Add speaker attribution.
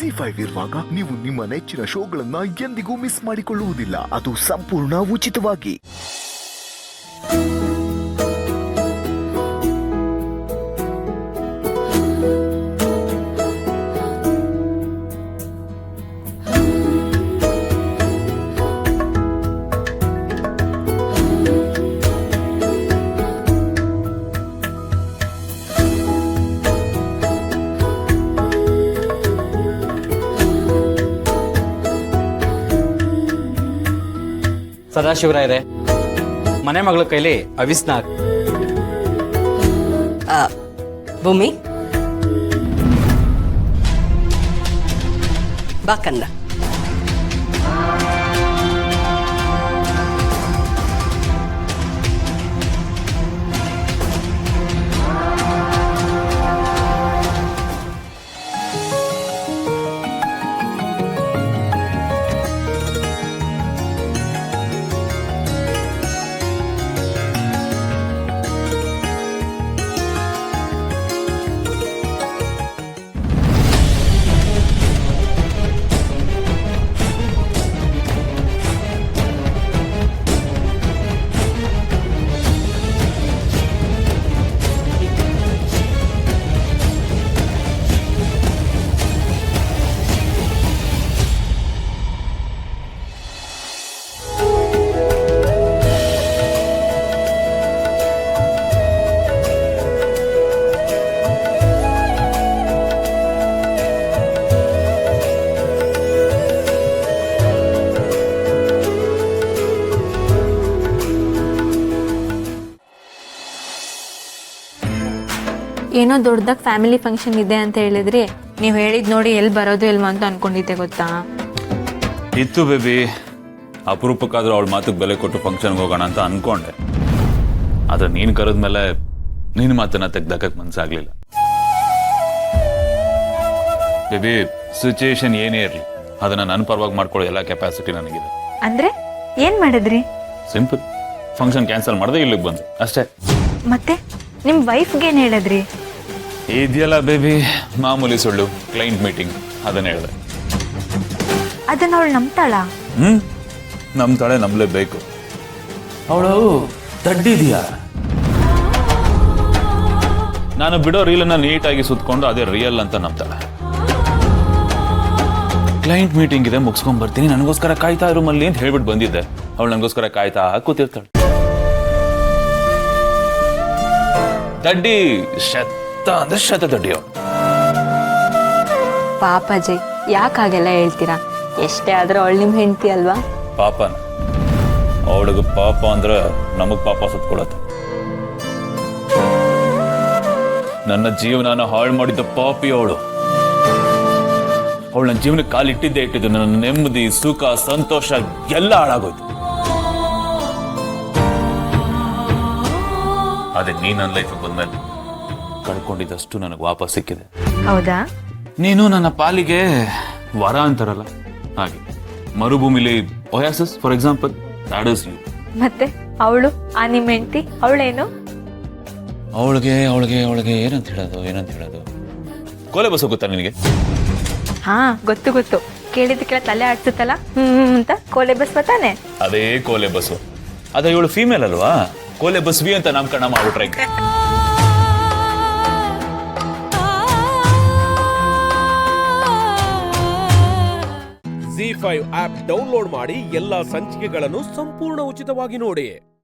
Speaker 1: ZEE5 ಇರುವಾಗ ನೀವು ನಿಮ್ಮ ನೆಚ್ಚಿನ ಶೋಗಳನ್ನ ಎಂದಿಗೂ ಮಿಸ್ ಮಾಡಿಕೊಳ್ಳುವುದಿಲ್ಲ. ಅದು ಸಂಪೂರ್ಣ ಉಚಿತವಾಗಿ.
Speaker 2: ಸದಾಶಿವರಾಯರೇ, ಮನೆ ಮಗಳ ಕೈಲಿ ಅವಿಸ್ನ
Speaker 3: ಭೂಮಿ ಬಾ ಕಂದ.
Speaker 4: ಏನೋ ದೊಡ್ಡದಾಗ ಫ್ಯಾಮಿಲಿ ಫಂಕ್ಷನ್ ಇದೆ ಅಂತ ಹೇಳಿದ್ರಿ. ನೀವು ಹೇಳಿದ್ ನೋಡಿ ಎಲ್ಲಿ ಬರೋದು ಇಲ್ವಾ ಅಂತ ಅನ್ಕೊಂಡಿದ್ದೆ ಗೊತ್ತಾ.
Speaker 5: ಇತ್ತು ಬೇಬಿ, ಅಪರೂಪಕ್ಕಾದ್ರೂ ಅವಳ ಮಾತಿಗೆ ಬೆಲೆ ಕೊಟ್ಟು ಫಂಕ್ಷನ್ಗೆ ಹೋಗೋಣ ಅಂತ ಅನ್ಕೊಂಡೆ. ಆದ್ರೆ ನೀನು ಕರೆದ್ಮೇಲೆ ನಿನ್ನ ಮಾತನ್ನ ತೆಗ್ದಾಕಕ್ಕೆ ಮನ್ಸಾಗ್ಲಿಲ್ಲ. ಬೇಬಿ, ಸಿಚುಯೇಷನ್ ಏನೇ ಇರಲಿ ಅದನ್ನ ನನ್ನ ಪರವಾಗಿ ಮಾಡ್ಕೊಳ್ಳೋ ಎಲ್ಲ ಕೆಪಾಸಿಟಿ ನನಗಿದೆ.
Speaker 4: ಅಂದ್ರೆ ಏನ್ ಮಾಡಿದ್ರಿ?
Speaker 5: ಸಿಂಪಲ್, ಫಂಕ್ಷನ್ ಕ್ಯಾನ್ಸಲ್ ಮಾಡದೆ ಇಲ್ಲಿಗೆ ಬಂದೆ ಅಷ್ಟೇ.
Speaker 4: ಮತ್ತೆ ನಿಮ್ ವೈಫ್ಗೆ ಏನ್ ಹೇಳಿದ್ರಿ?
Speaker 5: ಇದೆಯಲ್ಲ ಬೇಬಿ, ಮಾಮೂಲಿ ಸುಳ್ಳು, ಕ್ಲೈಂಟ್ ಮೀಟಿಂಗ್, ಅದನ್ನ ಹೇಳಿದೆ.
Speaker 4: ಅದನ್ನ ಅವಳು ನಂಬ್ತಾಳ?
Speaker 5: ನಂಬ್ತಾಳೆ, ನಂಬಲೇಬೇಕು.
Speaker 2: ಅವಳು ದಡ್ಡಿದ್ಯಾ?
Speaker 5: ನಾನು ಬಿಡೋ ರೀಲನ್ನ ನೀಟಾಗಿ ಸುತ್ಕೊಂಡು ಅದೇ ರಿಯಲ್ ಅಂತ ನಂಬ್ತಾಳೆ. ಕ್ಲೈಂಟ್ ಮೀಟಿಂಗ್ ಇದೆ, ಮುಗಿಸ್ಕೊಂಡ್ ಬರ್ತೀನಿ, ನನಗೋಸ್ಕರ ಕಾಯ್ತಾ ಇರು ಮಲ್ಲಿ ಅಂತ ಹೇಳ್ಬಿಟ್ಟು ಬಂದಿದ್ದೆ. ಅವಳು ನನಗೋಸ್ಕರ ಕಾಯ್ತಾ ಕೂತಿರ್ತಾಳೆ. ದಡ್ಡಿ, ಶತ ಅಂದ್ರೆ ಶತ ದಡ್ಡಿ ಅವಳು.
Speaker 4: ಪಾಪ ಜೈ, ಯಾಕಾಗೆಲ್ಲ ಹೇಳ್ತೀರಾ? ಎಷ್ಟೇ ಆದ್ರೂ ಅವಳು ನಿಮ್ ಹೆಂಡತಿ ಅಲ್ವಾ?
Speaker 5: ಪಾಪನ ಅವಳಿಗೆ ಪಾಪ ಅಂದ್ರೆ ನಮಗ್ ಪಾಪ ಸುತ್ಕೊಳತ್ತೆ. ನನ್ನ ಜೀವನ ಹಾಳು ಮಾಡಿದ್ದ ಪಾಪಿ ಅವಳು. ಅವಳು ನನ್ನ ಜೀವನಕ್ಕೆ ಕಾಲಿಟ್ಟಿದ್ದೆ ನನ್ನ ನೆಮ್ಮದಿ, ಸುಖ, ಸಂತೋಷ ಎಲ್ಲ ಹಾಳಾಗೋಯ್ತು. ಅದೇ ನೀ ನನ್ನ ಲೈಫ್ ಬಂದ್ಮೇಲೆ ಕಳ್ಕೊಂಡಿದ್ದಷ್ಟು ನನಗೆ ವಾಪಸ್ ಸಿಕ್ಕಿದೆ.
Speaker 4: ಹೌದಾ?
Speaker 5: ನೀನು ನನ್ನ ಪಾಲಿಗೆ ವರ ಅಂತಾರಲ್ಲ ಹಾಗೆ. ಮರುಭೂಮಿಲಿ oasis for example, that is you.
Speaker 4: ಮತ್ತೆ ಅವಳು, ಆ ನಿಮ್ ಹೆಂಡತಿ, ಅವಳೇನು?
Speaker 5: ಅವಳಿಗೆ ಏನಂತ ಹೇಳೋದು ಕೋಲೆ ಬಸ್ ಹೋಗುತ್ತಾ ನಿನಗೆ?
Speaker 4: ಹಾ, ಗೊತ್ತು. ಕೇಳಿದಕ್ಕೆಲ್ಲ ತಲೆ ಆಡ್ಸುತ್ತಲ್ಲ ಅಂತ. ಕೋಲೆ ಬಸ್ ತಾನೆ?
Speaker 5: ಅದೇ ಕೋಲೆ ಬಸ್ಸು. ಅದೇ ಇವಳು ಫೀಮೇಲ್ ಅಲ್ವಾ, ಕೋಲೆ ಬಸ್ವಿ ಅಂತ ನಾಮಕರಣ ಮಾಡ್ಬಿಟ್ರೆ.
Speaker 6: ZEE5 ಆಪ್ ಡೌನ್ಲೋಡ್ ಮಾಡಿ ಎಲ್ಲಾ ಸಂಚಿಕೆಗಳನ್ನು ಸಂಪೂರ್ಣ ಉಚಿತವಾಗಿ ನೋಡಿ.